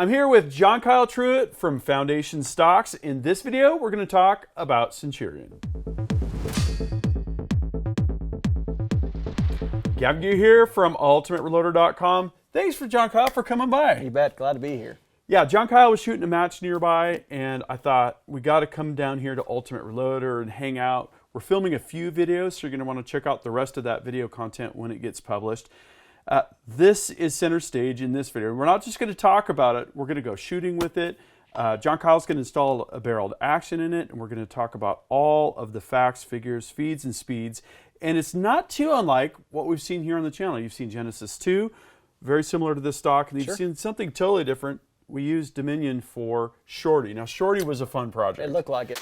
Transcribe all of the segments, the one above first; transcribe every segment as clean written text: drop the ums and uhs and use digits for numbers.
I'm here with John Kyle Truitt from Foundation Stocks. In this video, we're going to talk about Centurion. Gavin here from ultimatereloader.com. Thanks for John Kyle for coming by. You bet. Glad to be here. Yeah, John Kyle was shooting a match nearby, and I thought we got to come down here to Ultimate Reloader and hang out. We're filming a few videos, so you're going to want to check out the rest of that video content when it gets published. This is center stage in this video. We're not just going to talk about it. We're going to go shooting with it. John Kyle's going to install a barreled action in it, and we're going to talk about all of the facts, figures, feeds, and speeds. And it's not too unlike what we've seen here on the channel. You've seen Genesis 2, very similar to this stock, and you've seen something totally different. We used Dominion for Shorty. Now, Shorty was a fun project. It looked like it.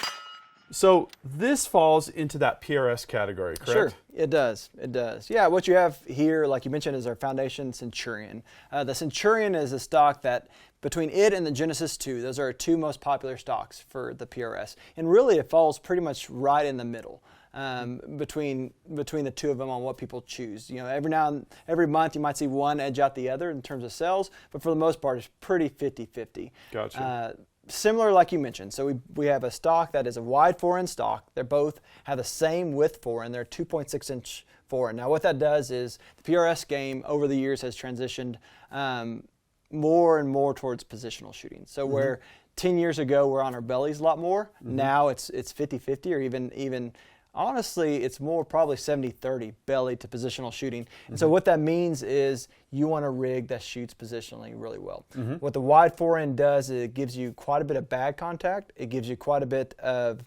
So this falls into that PRS category, correct? Sure, it does. It does. Yeah, what you have here, like you mentioned, is our Foundation Centurion. The Centurion is a stock that, between it and the Genesis 2, those are our two most popular stocks for the PRS. And really, it falls pretty much right in the middle. Between the two of them on what people choose. You know, every month you might see one edge out the other in terms of sales, but for the most part it's pretty 50-50. Gotcha. Similar like you mentioned. So we have a stock that is a wide forend stock. They both have the same width forend. They're 2.6 inch forend. Now what that does is the PRS game over the years has transitioned more and more towards positional shooting. So where 10 years ago we're on our bellies a lot more, now it's 50-50 or even honestly, it's more probably 70-30 belly to positional shooting. And so what that means is you want a rig that shoots positionally really well. What the wide forend does is it gives you quite a bit of bag contact. It gives you quite a bit of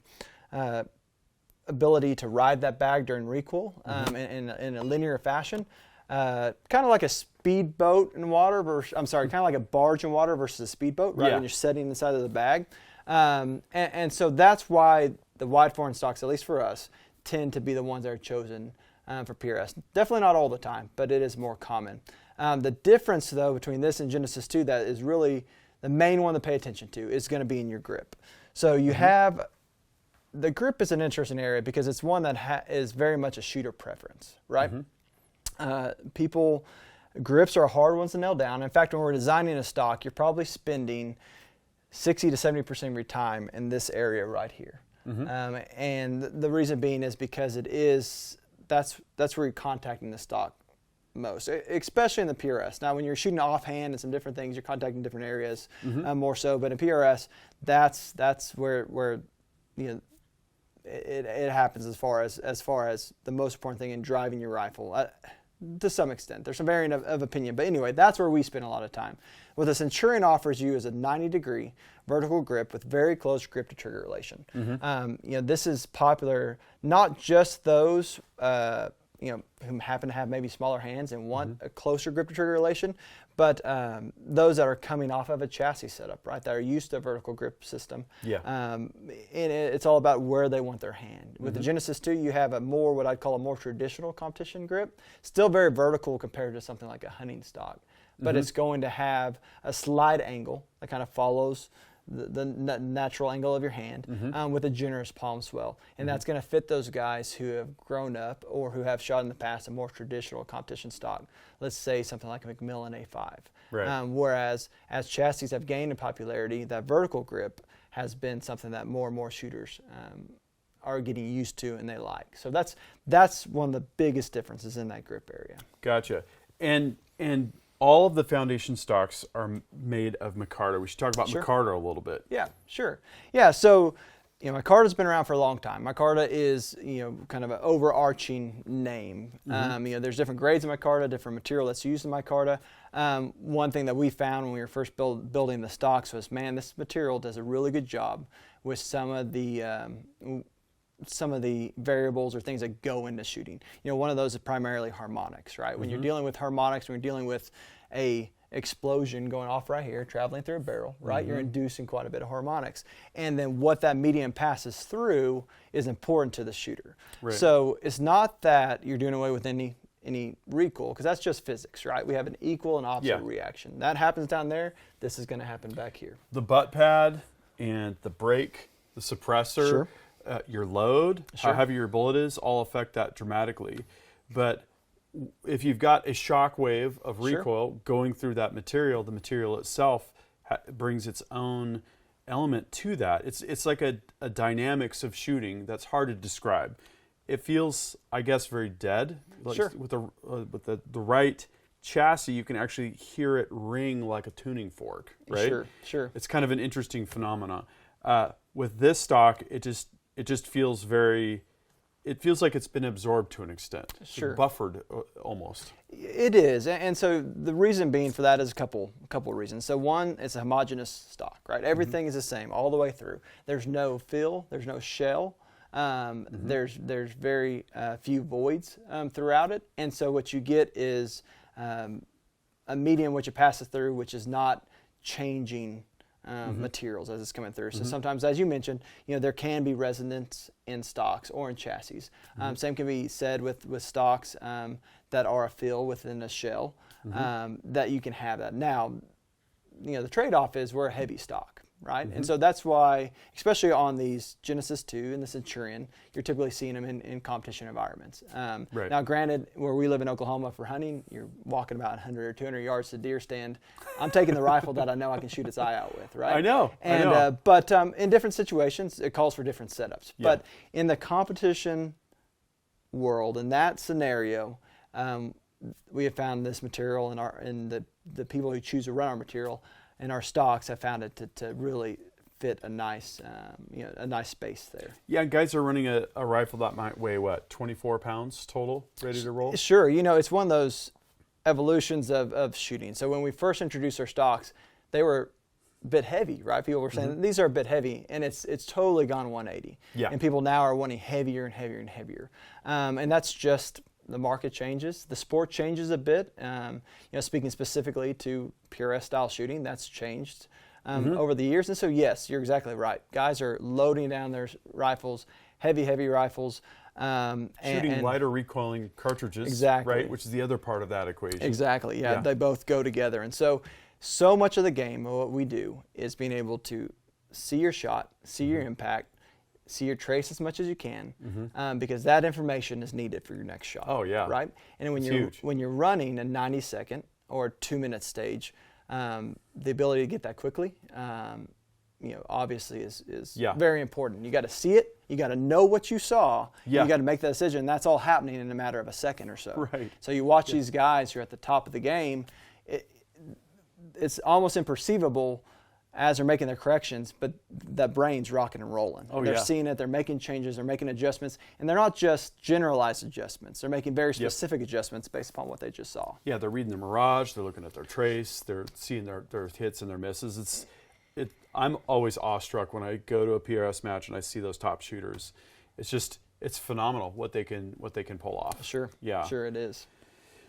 ability to ride that bag during recoil in a linear fashion. Kind of like a speedboat in water versus, kind of like a barge in water versus a speedboat, right? When you're setting inside of the bag. And so that's why the wide forend stocks, at least for us, tend to be the ones that are chosen for PRS. Definitely not all the time, but it is more common. The difference, though, between this and Genesis 2 that is really the main one to pay attention to is going to be in your grip. So you have, the grip is an interesting area because it's one that is very much a shooter preference, right? Grips are hard ones to nail down. In fact, when we're designing a stock, you're probably spending 60 to 70% of your time in this area right here. And the reason being is because that's where you're contacting the stock most, especially in the PRS. Now, when you're shooting offhand and some different things, you're contacting different areas more so. But in PRS, that's where you know it happens as far as the most important thing in driving your rifle. To some extent, there's some variant of opinion, but anyway, that's where we spend a lot of time. What the Centurion offers you is a 90-degree vertical grip with very close grip to trigger relation. This is popular not just those who happen to have maybe smaller hands and want a closer grip to trigger relation, but those that are coming off of a chassis setup, right, that are used to a vertical grip system. And it's all about where they want their hand. With the Genesis 2, you have what I'd call a more traditional competition grip, still very vertical compared to something like a hunting stock, but it's going to have a slide angle that kind of follows the natural angle of your hand with a generous palm swell. And that's going to fit those guys who have grown up or who have shot in the past a more traditional competition stock. Let's say something like a Macmillan A5. Right. Whereas as chassis have gained in popularity, that vertical grip has been something that more and more shooters are getting used to and they like. So that's one of the biggest differences in that grip area. Gotcha. And all of the Foundation stocks are made of Micarta. We should talk about Micarta a little bit. Yeah, sure. Yeah, so Micarta's been around for a long time. Micarta is kind of an overarching name. There's different grades of Micarta, different material that's used in Micarta. One thing that we found when we were first building the stocks was, man, this material does a really good job with some of the variables or things that go into shooting. One of those is primarily harmonics, right? When you're dealing with harmonics, when you're dealing with a explosion going off right here, traveling through a barrel, right? You're inducing quite a bit of harmonics. And then what that medium passes through is important to the shooter. Right. So it's not that you're doing away with any recoil, because that's just physics, right? We have an equal and opposite reaction. That happens down there, this is going to happen back here. The butt pad and the brake, the suppressor, your load, how heavy your bullet is, all affect that dramatically. But if you've got a shock wave of recoil going through that material, the material itself brings its own element to that. It's like a dynamics of shooting that's hard to describe. It feels, I guess, very dead. Like Sure. With the right chassis, you can actually hear it ring like a tuning fork, right? Sure. It's kind of an interesting phenomena. With this stock, it just feels very. It feels like it's been absorbed to an extent. Sure. It's buffered almost. It is, and so the reason being for that is a couple of reasons. So one, it's a homogeneous stock, right? Everything is the same all the way through. There's no fill, there's no shell. There's very few voids throughout it, and so what you get is a medium which it passes through, which is not changing materials as it's coming through. So sometimes, as you mentioned, there can be resonance in stocks or in chassis. Same can be said with stocks that are a fill within a shell, that you can have that. Now, the trade-off is we're a heavy stock, right? And so that's why, especially on these Genesis 2 and the Centurion, you're typically seeing them in competition environments. Right. Now, granted, where we live in Oklahoma for hunting, you're walking about 100 or 200 yards to deer stand. I'm taking the rifle that I know I can shoot its eye out with, right? I know. But in different situations, it calls for different setups. Yeah. But in the competition world, in that scenario, we have found this material in the people who choose to run our material and our stocks have found it to really fit a nice space there. Yeah, guys are running a rifle that might weigh, 24 pounds total, ready to roll? Sure. It's one of those evolutions of shooting. So when we first introduced our stocks, they were a bit heavy, right? People were saying, these are a bit heavy, and it's totally gone 180. Yeah. And people now are wanting heavier and heavier and heavier. And that's just the market changes. The sport changes a bit. Speaking specifically to PRS style shooting, that's changed over the years. And so, yes, you're exactly right. Guys are loading down their rifles, heavy rifles. Shooting lighter recoiling cartridges, exactly, right? Which is the other part of that equation. Exactly, yeah. They both go together. And so much of the game, what we do is being able to see your shot, see your impact, see your trace as much as you can, because that information is needed for your next shot. Oh yeah, right. And when you're running a 90-second or 2-minute stage, the ability to get that quickly, obviously is very important. You got to see it. You got to know what you saw. Yeah. You got to make that decision. That's all happening in a matter of a second or so. Right. So you watch these guys who are at the top of the game. It's almost imperceivable as they're making their corrections, but that brain's rocking and rolling. They're seeing it, they're making changes, they're making adjustments, and they're not just generalized adjustments. They're making very specific adjustments based upon what they just saw. Yeah, they're reading the mirage, they're looking at their trace, they're seeing their hits and their misses. I'm always awestruck when I go to a PRS match and I see those top shooters. It's phenomenal what they can pull off. Sure. Yeah. Sure it is.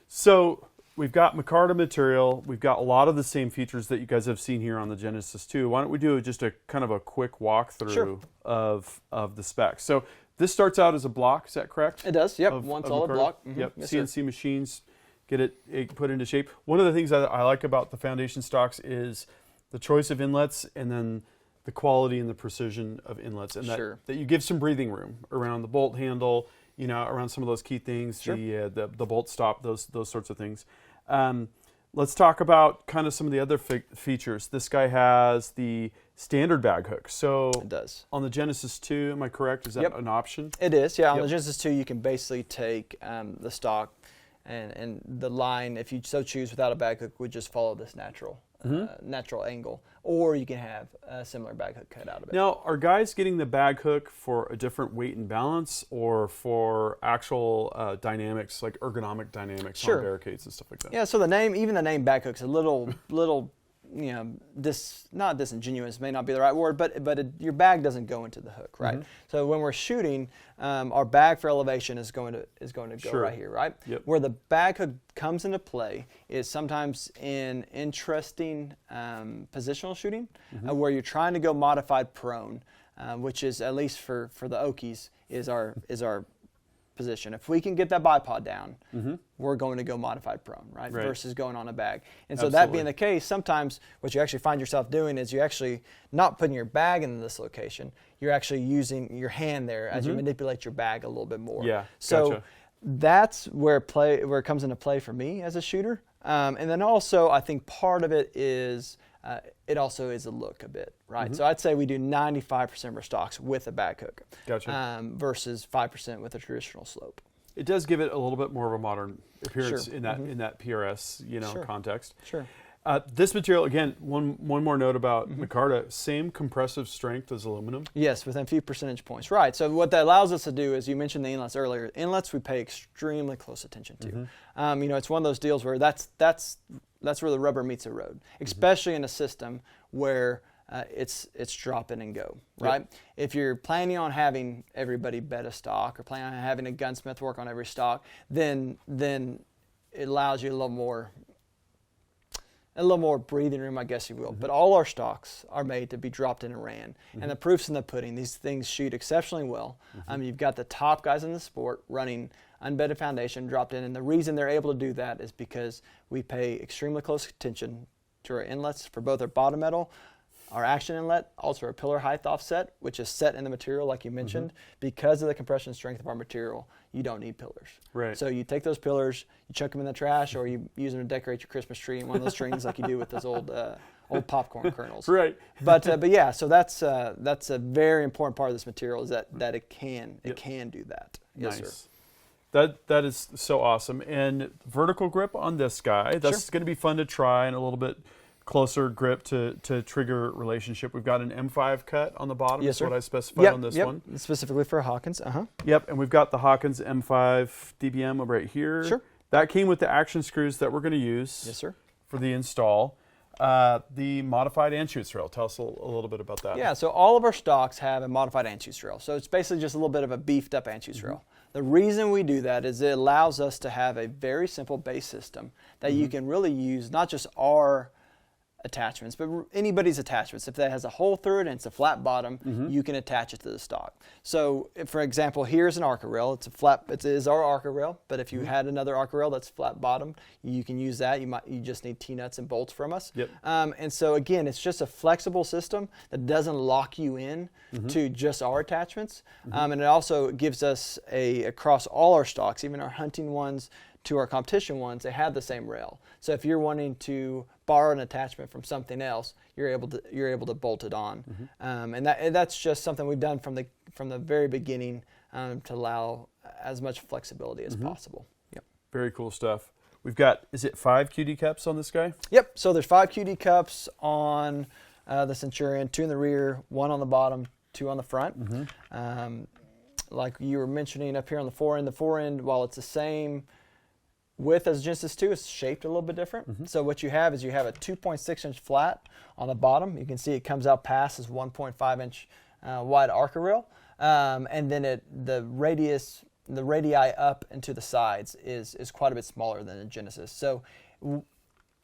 So we've got Micarta material. We've got a lot of the same features that you guys have seen here on the Genesis 2. Why don't we do just a kind of a quick walkthrough of the specs? So this starts out as a block. Is that correct? It does. Yep. One solid Micarta? block. Yep. Yes, CNC sir. machines get it put into shape. One of the things that I like about the foundation stocks is the choice of inlets and then the quality and the precision of inlets, and that you give some breathing room around the bolt handle, around some of those key things, the bolt stop, those sorts of things. Let's talk about kind of some of the other features. This guy has the standard bag hook. So it does. On the Genesis 2, am I correct? Is that an option? It is, yeah. On the Genesis 2, you can basically take the stock and the line, if you so choose, without a bag hook, would just follow this natural angle, or you can have a similar bag hook cut out of it. Now, are guys getting the bag hook for a different weight and balance, or for actual dynamics, like ergonomic dynamics on barricades and stuff like that? Yeah, so the name bag hook's a little not disingenuous, may not be the right word, but your bag doesn't go into the hook, right? So when we're shooting, our bag for elevation is going to go right here, right? Yep. Where the bag hook comes into play is sometimes in interesting positional shooting, where you're trying to go modified prone, which is, at least for the Okies, is our position. If we can get that bipod down, we're going to go modified prone, right? Versus going on a bag. And so that being the case, sometimes what you actually find yourself doing is you're actually not putting your bag in this location. You're actually using your hand there as you manipulate your bag a little bit more. Yeah, so gotcha. That's where it comes into play for me as a shooter. And then also, I think part of it is it also is a look a bit, right? Mm-hmm. So I'd say we do 95% of our stocks with a bag hook, Gotcha. Versus 5% with a traditional slope. It does give it a little bit more of a modern appearance Sure. in that PRS Sure. context. Sure. This material, again, one more note about Micarta, same compressive strength as aluminum. Yes, within a few percentage points. Right. So what that allows us to do is, you mentioned the inlets earlier. Inlets we pay extremely close attention to. It's one of those deals where that's where the rubber meets the road, especially in a system where it's drop in and go, right? Yep. If you're planning on having everybody bet a stock or planning on having a gunsmith work on every stock, then it allows you a little more breathing room, I guess you will. But all our stocks are made to be dropped in and ran. And the proof's in the pudding. These things shoot exceptionally well. You've got the top guys in the sport running unbedded foundation, dropped in. And the reason they're able to do that is because we pay extremely close attention to our inlets for both our bottom metal, our action inlet, also our pillar height offset, which is set in the material, like you mentioned. Because of the compression strength of our material, you don't need pillars. Right. So you take those pillars, you chuck them in the trash, or you use them to decorate your Christmas tree in one of those strings, like you do with those old popcorn kernels. Right. But yeah, so that's a very important part of this material, is that it can do that. Yes, Nice. sir. That is so awesome. And vertical grip on this guy. That's going to be fun to try, and a little bit closer grip to trigger relationship. We've got an M5 cut on the bottom. Yes, is sir. what I specified on this one. Specifically for Hawkins. Yep, and we've got the Hawkins M5 DBM right here. Sure. That came with the action screws that we're going to use. Yes, sir. For the install. The modified anschutz rail. Tell us a little bit about that. Yeah, so all of our stocks have a modified anschutz rail. So it's basically just a little bit of a beefed up anschutz rail. The reason we do that is it allows us to have a very simple base system that you can really use, not just our attachments, but anybody's attachments. If that has a hole through it and it's a flat bottom, you can attach it to the stock. So, for example, here's an Arca rail. It is our Arca rail, but if you had another Arca rail that's flat bottomed, you can use that. You just need T-nuts and bolts from us. Yep. And so again, it's just a flexible system that doesn't lock you in to just our attachments. And it also gives us across all our stocks, even our hunting ones to our competition ones, they have the same rail. So if you're wanting to borrow an attachment from something else, you're able to bolt it on. And that's just something we've done from the very beginning to allow as much flexibility as possible. Yep. Very cool stuff. We've got, is it 5 QD cups on this guy? Yep. So there's 5 QD cups on the Centurion, 2 in the rear, 1 on the bottom, 2 on the front. Like you were mentioning up here on the Forend, while it's the same width as Genesis 2, is shaped a little bit different. So what you have is a 2.6 inch flat on the bottom. You can see it comes out past this 1.5 inch wide Arca rail, and then the radii up into the sides is quite a bit smaller than a Genesis. So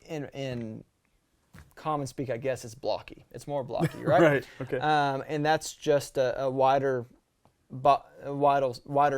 in common speak, I guess it's blocky. It's more blocky, right? Right. Okay. And that's just a wider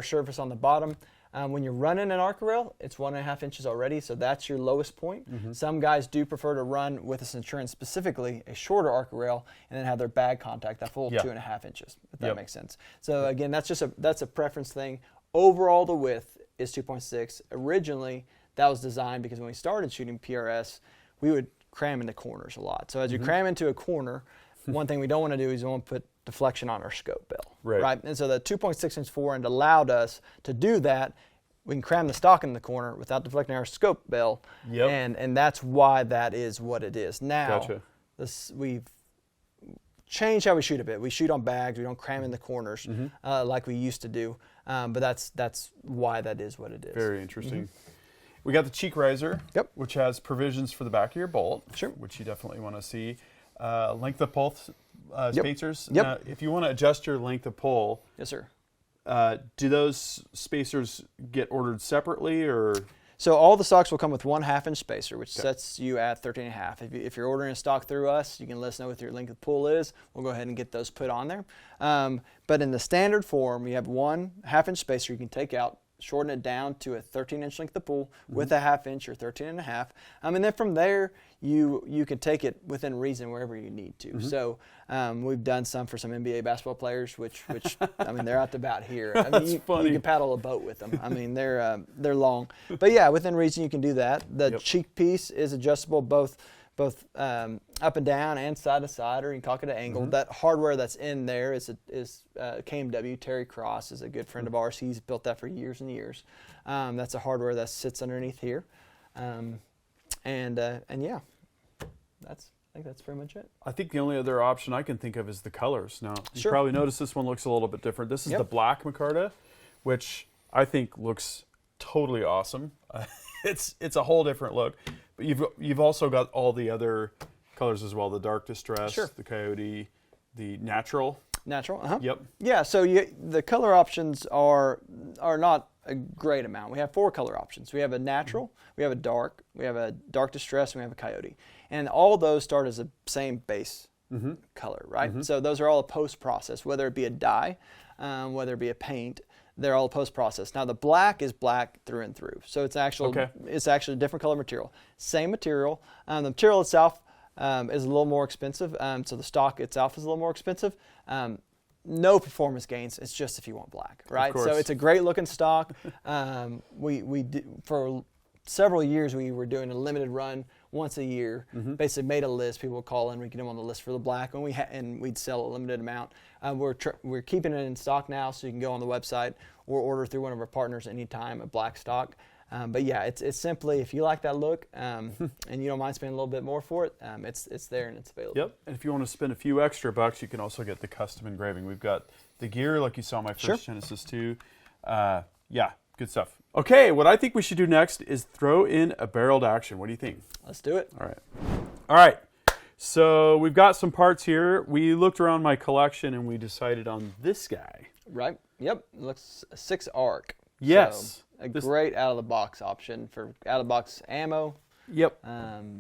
surface on the bottom. When you're running an Arca rail, it's 1.5 inches already, so that's your lowest point. Some guys do prefer to run with a Centurion, specifically a shorter Arca rail, and then have their bag contact that full 2.5 inches, if that makes sense. So again, that's a preference thing. Overall, the width is 2.6. Originally, that was designed because when we started shooting PRS, we would cram into corners a lot. So as you cram into a corner, one thing we don't want to do is we want to put deflection on our scope bill, right? And so the 2.6 inch Forend allowed us to do that. We can cram the stock in the corner without deflecting our scope bill, and that's why that is what it is. Now, we've changed how we shoot a bit. We shoot on bags. We don't cram in the corners like we used to do, but that's why that is what it is. Very interesting. We got the cheek riser, which has provisions for the back of your bolt, which you definitely want to see. Length of pull spacers. Now, if you want to adjust your length of pull, yes, sir. Do those spacers get ordered separately, or? So all the stocks will come with 1/2 inch spacer, which sets you at 13.5. If you're ordering a stock through us, you can let us know what your length of pull is. We'll go ahead and get those put on there. But in the standard form, you have 1/2 inch spacer you can take out, shorten it down to a 13 inch length of pull with a 1/2 inch or 13.5. And then from there, you can take it within reason wherever you need to. So we've done some for some NBA basketball players, which I mean, they're out to about here. I mean, you can paddle a boat with them. I mean, they're long. But yeah, within reason you can do that. The cheek piece is adjustable both both up and down and side to side, or you can cock it at an angle. That hardware that's in there is KMW. Terry Cross is a good friend of ours. He's built that for years and years. That's a hardware that sits underneath here, and yeah, I think that's pretty much it. I think the only other option I can think of is the colors. Now, you probably notice this one looks a little bit different. This is the black Micarta, which I think looks totally awesome. It's a whole different look. But you've also got all the other colors as well: the dark distress, the coyote, the natural. Natural. Yep. Yeah. So the color options are not a great amount. We have 4 color options. We have a natural, we have a dark distress, and we have a coyote. And all those start as the same base color, right? So those are all a post-process, whether it be a dye, whether it be a paint, they're all post-process. Now the black is black through and through. So it's actually a different color material. Same material. The material itself is a little more expensive. So the stock itself is a little more expensive. No performance gains. It's just if you want black, right? So it's a great looking stock. We did, for several years we were doing a limited run once a year. Basically made a list. People would call in. We get them on the list for the black, and we'd sell a limited amount. We're keeping it in stock now, so you can go on the website or order through one of our partners anytime, a black stock. But yeah, it's simply, if you like that look and you don't mind spending a little bit more for it, it's there and it's available. Yep. And if you want to spend a few extra bucks, you can also get the custom engraving. We've got the gear, like you saw in my first Genesis 2. Yeah, good stuff. Okay, what I think we should do next is throw in a barreled action. What do you think? Let's do it. All right. So we've got some parts here. We looked around my collection and we decided on this guy. Right. Yep. It looks a 6 arc. Yes. So great out-of-the-box option for out-of-the-box ammo. Yep.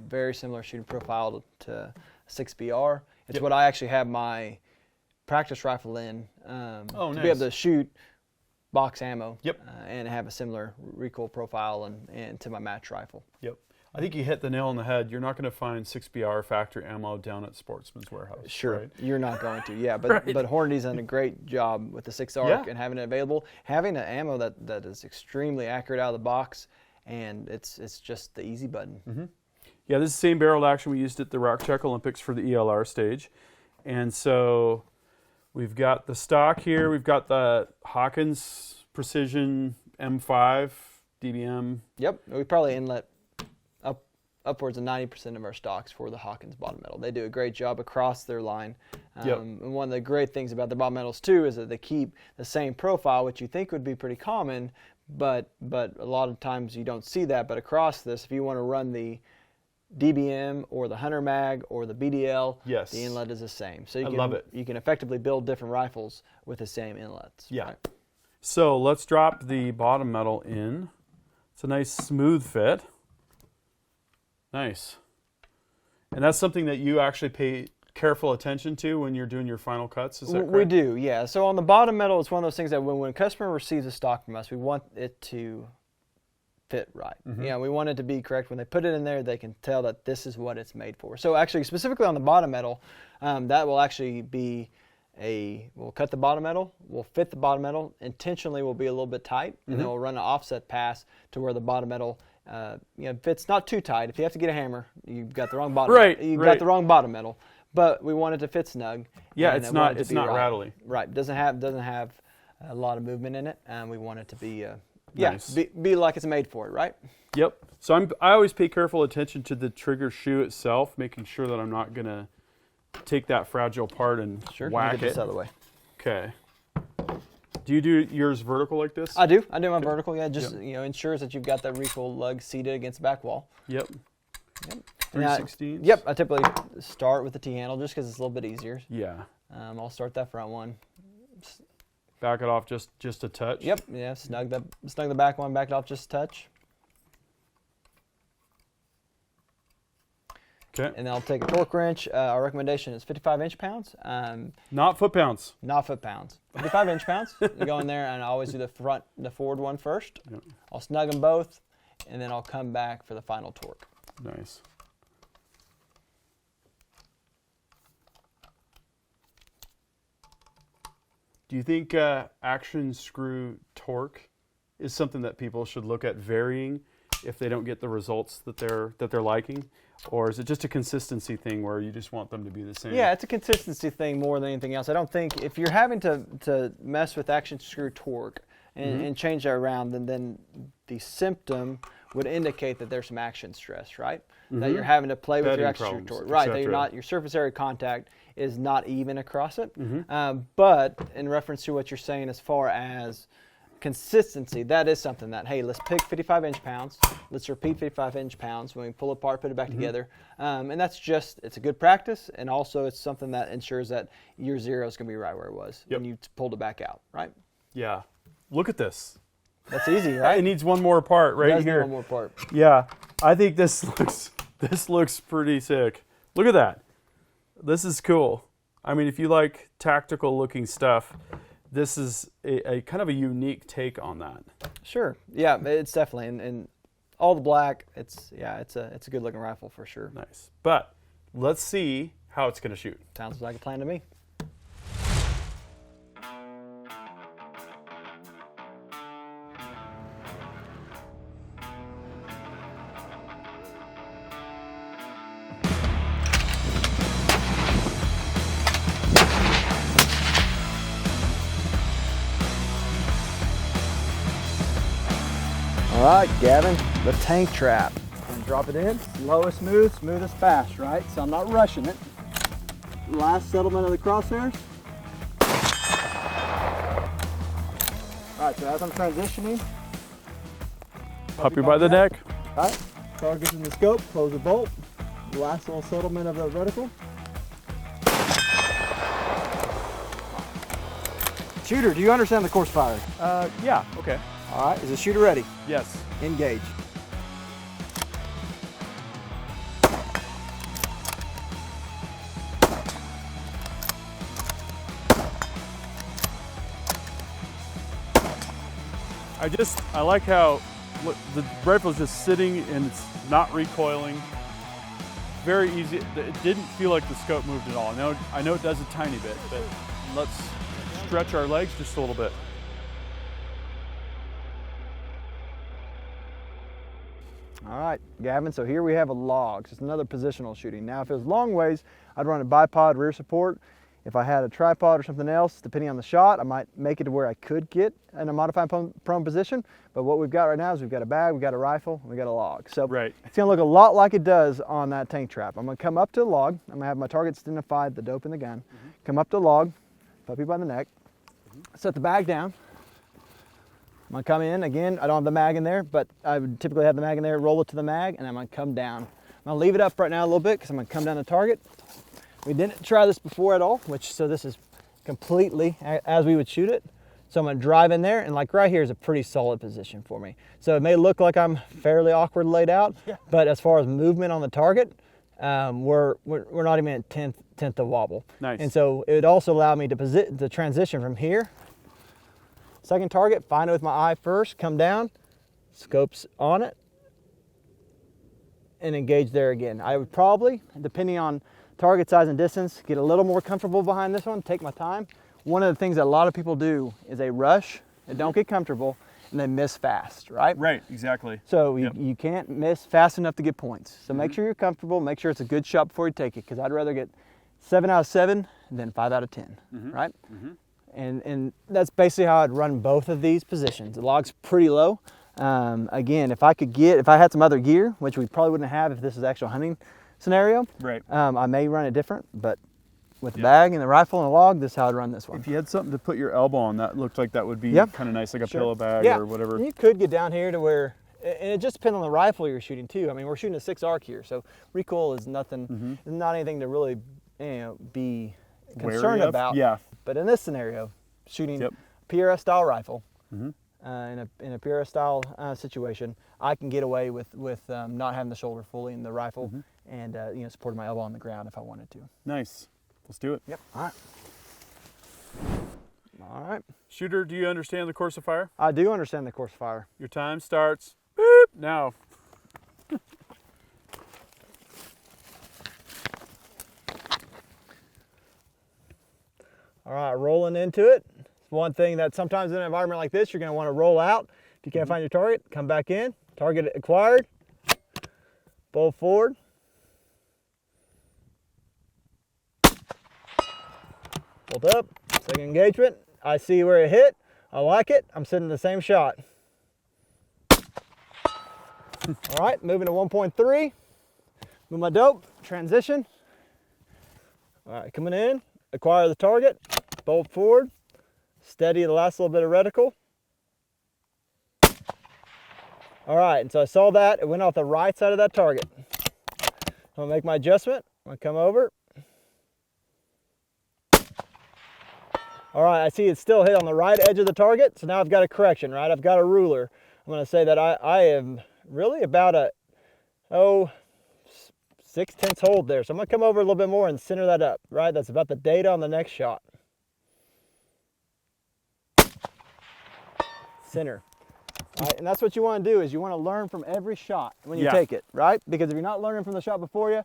Very similar shooting profile to 6BR. It's what I actually have my practice rifle in to be able to shoot box ammo. And have a similar recoil profile and to my match rifle. Yep. I think you hit the nail on the head. You're not going to find 6BR factory ammo down at Sportsman's Warehouse. Sure, right? You're not going to. Yeah, but Hornady's done a great job with the 6 arc and having it available, having an ammo that is extremely accurate out of the box, and it's just the easy button. Yeah, this is the same barreled action we used at the Rock Check Olympics for the ELR stage, and so we've got the stock here. We've got the Hawkins Precision M5 DBM. Yep, we probably inlet upwards of 90% of our stocks for the Hawkins bottom metal. They do a great job across their line. And one of the great things about the bottom metals too is that they keep the same profile, which you think would be pretty common, but a lot of times you don't see that. But across this, if you want to run the DBM or the Hunter Mag or the BDL, the inlet is the same. So you can effectively build different rifles with the same inlets. Yeah. Right? So let's drop the bottom metal in. It's a nice smooth fit. Nice. And that's something that you actually pay careful attention to when you're doing your final cuts, is that correct? We do, yeah. So on the bottom metal, it's one of those things that when a customer receives a stock from us, we want it to fit right. We want it to be correct. When they put it in there, they can tell that this is what it's made for. So actually, specifically on the bottom metal, that will actually be we'll cut the bottom metal, we'll fit the bottom metal, intentionally will be a little bit tight, and then we'll run an offset pass to where the bottom metal fits not too tight. If you have to get a hammer, you've got the wrong bottom. Got the wrong bottom metal. But we want it to fit snug. Yeah, it's not rattly. Right, doesn't have a lot of movement in it, and we want it to be nice. be like it's made for it, right? Yep. So I always pay careful attention to the trigger shoe itself, making sure that I'm not gonna take that fragile part and whack get this out of the way. Okay. Do you do yours vertical like this? I do my vertical. Yeah, just ensures that you've got that recoil lug seated against the back wall. Yep. 3/16. Yep. I typically start with the T-handle just because it's a little bit easier. Yeah. I'll start that front one. Back it off just a touch. Yep. Yeah. Snug the back one. Back it off just a touch. Okay. And then I'll take a torque wrench. Our recommendation is 55 inch-pounds. Not foot-pounds. Not foot-pounds. 55 inch-pounds. You go in there, and I always do the forward one first. Yep. I'll snug them both, and then I'll come back for the final torque. Nice. Do you think action screw torque is something that people should look at varying if they don't get the results that they're liking? Or is it just a consistency thing where you just want them to be the same? Yeah, it's a consistency thing more than anything else. I don't think if you're having to mess with action screw torque and change that around, then the symptom would indicate that there's some action stress, right? That you're having to play with your action screw torque, right? That you're not, your surface area contact is not even across it. But in reference to what you're saying as far as consistency, that is something that, hey, let's pick 55 inch-pounds. Let's repeat 55 inch-pounds when we pull apart, put it back together. And that's just, it's a good practice. And also it's something that ensures that your zero is going to be right where it was when you pulled it back out, right? Yeah. Look at this. That's easy, right? It needs one more part right here. One more part. Yeah. I think this looks pretty sick. Look at that. This is cool. I mean, if you like tactical looking stuff, this is a kind of a unique take on that. Sure. Yeah, it's definitely, and all the black, it's a good looking rifle for sure. Nice. But let's see how it's going to shoot. Sounds like a plan to me. All right, Gavin, the tank trap. And drop it in, slow as smooth, smooth as fast, right? So I'm not rushing it. Last settlement of the crosshairs. All right, so as I'm transitioning. Puppy by the neck. All right, target's in the scope, close the bolt. Last little settlement of the reticle. Shooter, do you understand the course fire? Yeah, okay. All right, is the shooter ready? Yes. Engage. I like how the rifle's just sitting and it's not recoiling. Very easy. It didn't feel like the scope moved at all. I know it does a tiny bit, but let's stretch our legs just a little bit. All right, Gavin, so here we have a log. It's another positional shooting. Now, if it was long ways, I'd run a bipod rear support. If I had a tripod or something else, depending on the shot, I might make it to where I could get in a modified prone position. But what we've got right now is we've got a bag, we've got a rifle, and we've got a log. So it's gonna look a lot like it does on that tank trap. I'm gonna come up to the log. I'm gonna have my targets identified, the dope in the gun. Come up to the log, puppy by the neck, set the bag down. I'm gonna come in, again, I don't have the mag in there, but I would typically have the mag in there, roll it to the mag, and I'm gonna come down. I'm gonna leave it up right now a little bit because I'm gonna come down the target. We didn't try this before at all, so this is completely as we would shoot it. So I'm gonna drive in there, and like right here is a pretty solid position for me. So it may look like I'm fairly awkward laid out, but as far as movement on the target, we're not even at tenth of wobble. Nice. And so it would also allow me to transition from here. Second target, find it with my eye first, come down, scopes on it, and engage there again. I would probably, depending on target size and distance, get a little more comfortable behind this one, take my time. One of the things that a lot of people do is they rush and don't get comfortable and they miss fast, right? Right, exactly. So you can't miss fast enough to get points. So make sure you're comfortable, make sure it's a good shot before you take it, because I'd rather get 7 out of 7 than 5 out of 10, right? And that's basically how I'd run both of these positions. The log's pretty low. Again, if I had some other gear, which we probably wouldn't have if this is actual hunting scenario, I may run it different, but with the bag and the rifle and the log, this is how I'd run this one. If you had something to put your elbow on, that looked like that would be kind of nice, like a pillow bag or whatever. You could get down here to where, and it just depends on the rifle you're shooting too. I mean, we're shooting a 6 arc here, so recoil is nothing, not anything to really be concerned about. But in this scenario, shooting PRS style rifle, in a PRS style situation, I can get away with not having the shoulder fully in the rifle and supporting my elbow on the ground if I wanted to. Nice. Let's do it. Yep. All right. All right. Shooter, do you understand the course of fire? I do understand the course of fire. Your time starts boop now. All right, rolling into it. It's one thing that sometimes in an environment like this, you're going to want to roll out. If you can't find your target, come back in, Target acquired. Bolt forward. Bolt up. Second engagement. I see where it hit. I like it. I'm sending the same shot. All right, moving to 1.3. Move my dope. Transition. All right, coming in. Acquire the target. Bolt forward. Steady the last little bit of reticle. All right, and so I saw that. It went off the right side of that target. I'm gonna make my adjustment. I'm gonna come over. All right, I see it still hit on the right edge of the target, so now I've got a correction, right? I've got a ruler. I'm gonna say that I am really about a, 6/10 hold there. So I'm gonna come over a little bit more and center that up, right? That's about the data on the next shot. Center. All right, and that's what you wanna do, is you wanna learn from every shot when you take it, right? Because if you're not learning from the shot before you,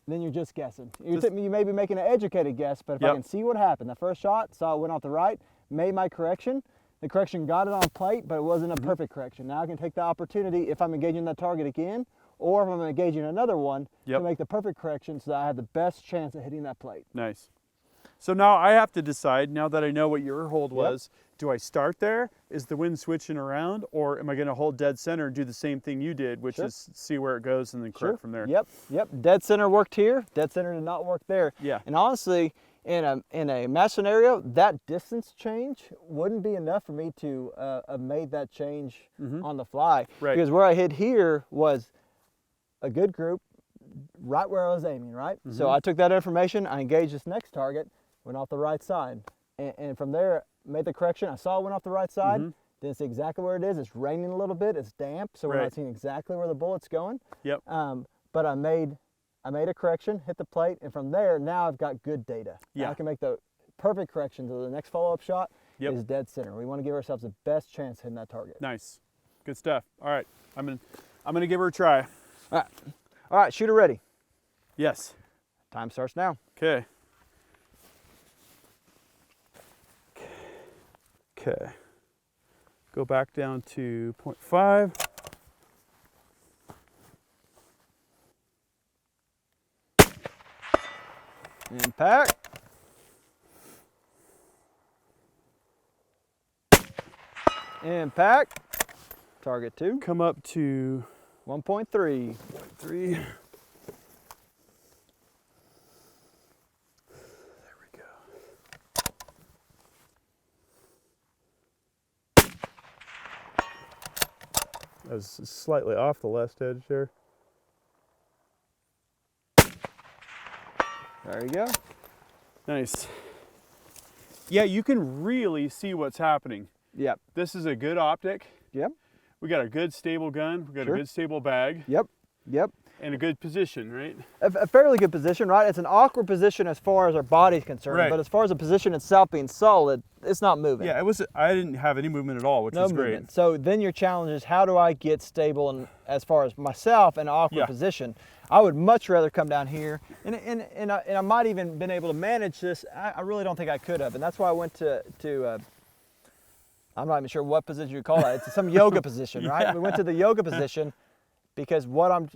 then you're just guessing. You may be making an educated guess, but if I can see what happened, the first shot, saw it went off the right, made my correction. The correction got it on plate, but it wasn't a perfect correction. Now I can take the opportunity, if I'm engaging that target again, or if I'm engaging another one, to make the perfect correction so that I have the best chance of hitting that plate. Nice. So now I have to decide, now that I know what your hold was, do I start there? Is the wind switching around? Or am I gonna hold dead center and do the same thing you did, which is see where it goes and then correct from there? Yep, dead center worked here, dead center did not work there. Yeah. And honestly, in a match scenario, that distance change wouldn't be enough for me to have made that change on the fly. Right. Because where I hit here was a good group, right where I was aiming, right? So I took that information, I engaged this next target, went off the right side. And from there, made the correction. I saw it went off the right side. Didn't see exactly where it is. It's raining a little bit. It's damp, so we're not seeing exactly where the bullet's going. Yep. But I made a correction, hit the plate, and from there, now I've got good data. Now I can make the perfect correction to the next follow-up shot is dead center. We want to give ourselves the best chance hitting that target. Nice. Good stuff. All right. I'm gonna give her a try. All right, shooter ready. Yes. Time starts now. Okay. Okay. Go back down to 0.5. Impact. Impact. Target 2. Come up to 1.3. 3. There we go. That was slightly off the left edge there. There you go. Nice. Yeah, you can really see what's happening. Yep. This is a good optic. Yep. We got a good stable gun. We got a good stable bag. Yep. Yep. And a good position, right? A fairly good position, right? It's an awkward position as far as our body's concerned, but as far as the position itself being solid, it's not moving. Yeah, I didn't have any movement at all, which was great. Movement. So then your challenge is, how do I get stable and as far as myself in an awkward position? I would much rather come down here, and I might even been able to manage this. I really don't think I could have, and that's why I went to I'm not even sure what position you call that. It's some yoga position, right? We went to the yoga position because what I'm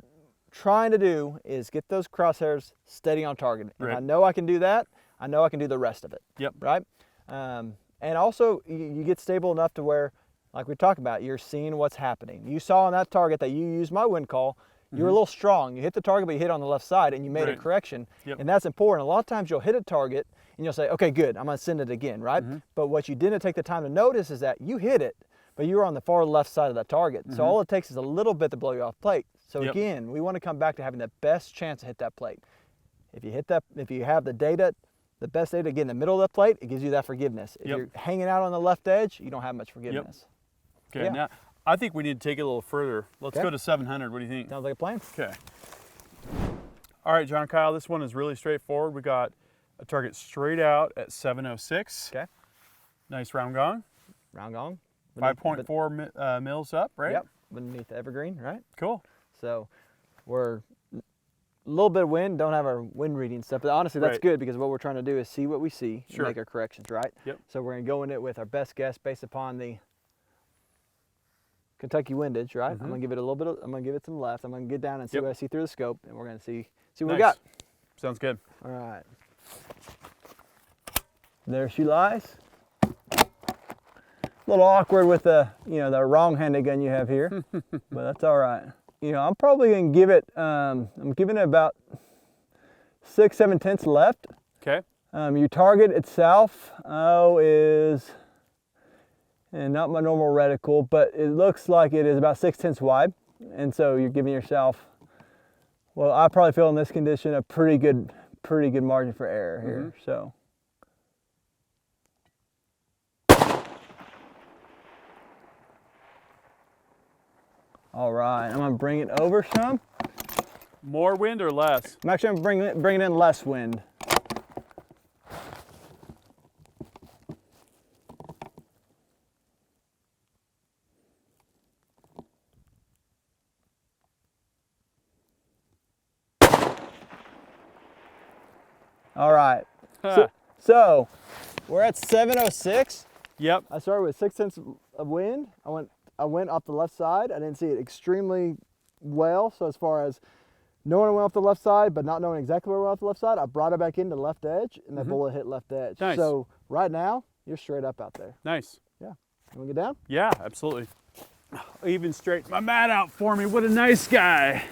trying to do is get those crosshairs steady on target. And I know I can do that. I know I can do the rest of it. Yep. Right? And also, you get stable enough to where, like we talked about, you're seeing what's happening. You saw on that target that you used my wind call, you were a little strong. You hit the target, but you hit on the left side, and you made a correction. And that's important. A lot of times you'll hit a target, and you'll say, okay, good, I'm going to send it again, right? But what you didn't take the time to notice is that you hit it, but you were on the far left side of that target. So all it takes is a little bit to blow you off plate. So again, we want to come back to having the best chance to hit that plate. If you hit that, if you have the data, the best data to get in the middle of the plate, it gives you that forgiveness. If you're hanging out on the left edge, you don't have much forgiveness. Okay, now I think we need to take it a little further. Let's go to 700. What do you think? Sounds like a plan. Okay. All right, John Kyle, this one is really straightforward. We got a target straight out at 706. Okay. Nice round gong. Round gong. 5.4 mils up, right? Yep. Beneath the evergreen, right? Cool. So we're a little bit of wind, don't have our wind reading stuff, but honestly that's good because what we're trying to do is see what we see and make our corrections, right? Yep. So we're going to go in it with our best guess based upon the Kentucky windage, right? I'm gonna give it a little bit. I'm gonna give it some left. I'm gonna get down and see what I see through the scope, and we're gonna see what we got. Sounds good. All right. There she lies. A little awkward with the the wrong-handed gun you have here, but that's all right. I'm probably gonna give it. I'm giving it about 6/7 left. Okay. Your target itself is, and not my normal reticle, but it looks like it is about 6/10 wide, and so you're giving yourself, well, I probably feel in this condition a pretty good margin for error here. So. All right, I'm gonna bring it over some. More wind or less? I'm actually gonna bring it in less wind. All right, so we're at 706. Yep. I started with 6/10 of wind. I went off the left side. I didn't see it extremely well. So as far as knowing I went off the left side, but not knowing exactly where I went off the left side, I brought it back into left edge, and that bullet hit left edge. Nice. So right now, you're straight up out there. Nice. Yeah. You want to get down? Yeah, absolutely. Even straight my mat out for me. What a nice guy.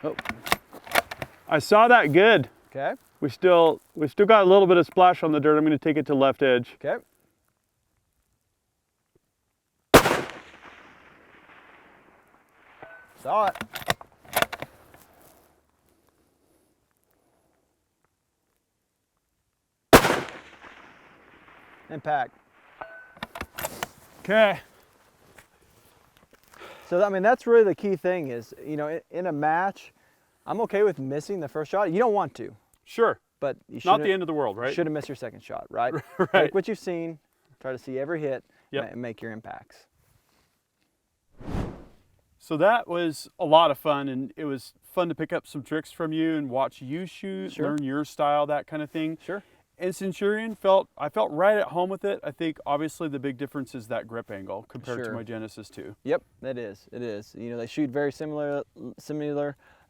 Oh. I saw that good. Okay. We still got a little bit of splash on the dirt. I'm going to take it to left edge. Okay. Saw it. Impact. Okay. So, I mean, that's really the key thing is, in a match, I'm okay with missing the first shot. You don't want to. Sure. But you not the end of the world, right? You shouldn't miss your second shot, right? Right. Take what you've seen, try to see every hit, Yep. and make your impacts. So that was a lot of fun, and it was fun to pick up some tricks from you and watch you shoot, Sure. learn your style, that kind of thing. Sure. And Centurion, I felt right at home with it. I think obviously the big difference is that grip angle compared to my Genesis 2. Yep, it is. They shoot very similar.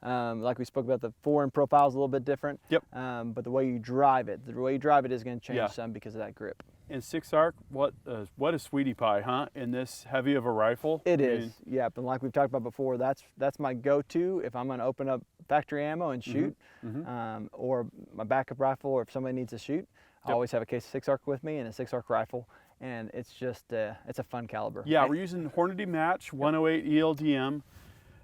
Like we spoke about, the forend profile is a little bit different. Yep. But the way you drive it is going to change some because of that grip. And 6-arc, what a sweetie pie, huh? In this heavy of a rifle. It is. Yeah, but like we've talked about before, that's my go-to if I'm going to open up factory ammo and shoot, or my backup rifle, or if somebody needs to shoot. I always have a case of 6-arc with me and a 6-arc rifle, and it's just it's a fun caliber. Yeah, we're using Hornady Match 108 ELD-M.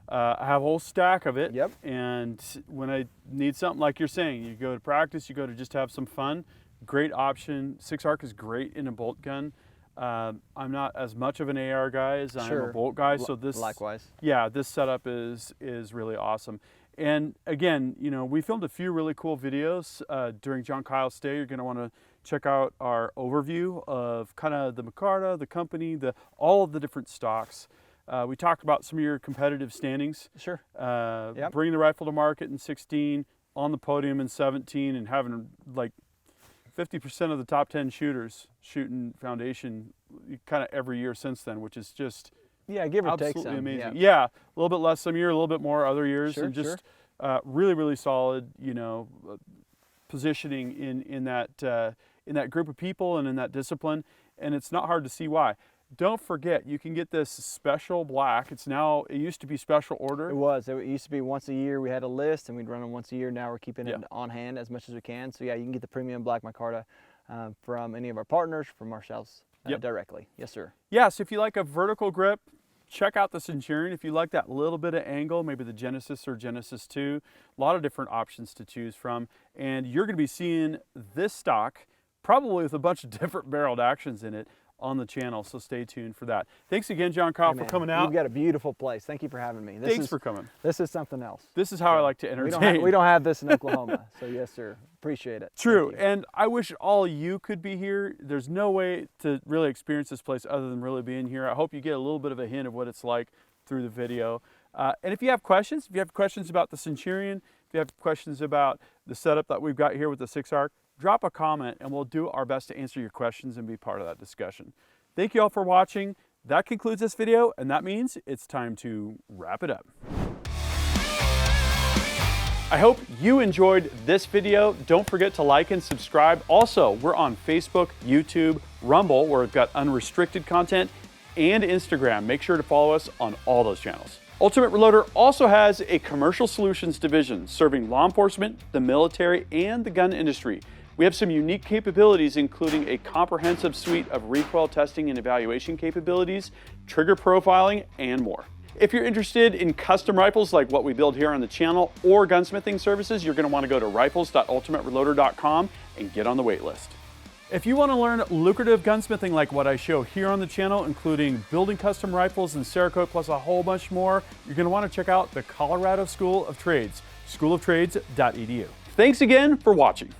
I have a whole stack of it. Yep. And when I need something like you're saying, you go to practice, you go to just have some fun. Great option. 6-arc is great in a bolt gun. I'm not as much of an AR guy as I'm a bolt guy, so this likewise. Yeah, this setup is really awesome. And again, we filmed a few really cool videos during John Kyle's stay. You're going to want to check out our overview of kind of the Micarta, the company, all of the different stocks. We talked about some of your competitive standings. Sure. Bringing the rifle to market in 16, on the podium in 17, and having like 50% of the top 10 shooters shooting foundation kind of every year since then, which is just give or take some. Absolutely amazing. Yeah, a little bit less some year, a little bit more other years, Sure, and just really, really solid, positioning in that group of people and in that discipline, and it's not hard to see why. Don't forget, you can get this special black. It used to be special order. It was. It used to be once a year. We had a list and we'd run them once a year. Now we're keeping it on hand as much as we can. So yeah, you can get the premium black Micarta from any of our partners, from ourselves directly. Yes, sir. Yeah, so if you like a vertical grip, check out the Centurion. If you like that little bit of angle, maybe the Genesis or Genesis 2, a lot of different options to choose from. And you're going to be seeing this stock, probably with a bunch of different barreled actions in it, on the channel, so stay tuned for that. Thanks again, John Kyle, for coming out. You've got a beautiful place. Thank you for having me. Thanks for coming. This is something else. This is how I like to entertain. We don't have this in Oklahoma, so yes, sir. Appreciate it. True, and I wish all you could be here. There's no way to really experience this place other than really being here. I hope you get a little bit of a hint of what it's like through the video. And if you have questions about the Centurion, if you have questions about the setup that we've got here with the 6-arc, drop a comment and we'll do our best to answer your questions and be part of that discussion. Thank you all for watching. That concludes this video, and that means it's time to wrap it up. I hope you enjoyed this video. Don't forget to like and subscribe. Also, we're on Facebook, YouTube, Rumble, where we've got unrestricted content, and Instagram. Make sure to follow us on all those channels. Ultimate Reloader also has a commercial solutions division serving law enforcement, the military, and the gun industry. We have some unique capabilities, including a comprehensive suite of recoil testing and evaluation capabilities, trigger profiling, and more. If you're interested in custom rifles like what we build here on the channel or gunsmithing services, you're going to want to go to rifles.ultimatereloader.com and get on the wait list. If you want to learn lucrative gunsmithing like what I show here on the channel, including building custom rifles in Cerakote plus a whole bunch more, you're going to want to check out the Colorado School of Trades, schooloftrades.edu. Thanks again for watching.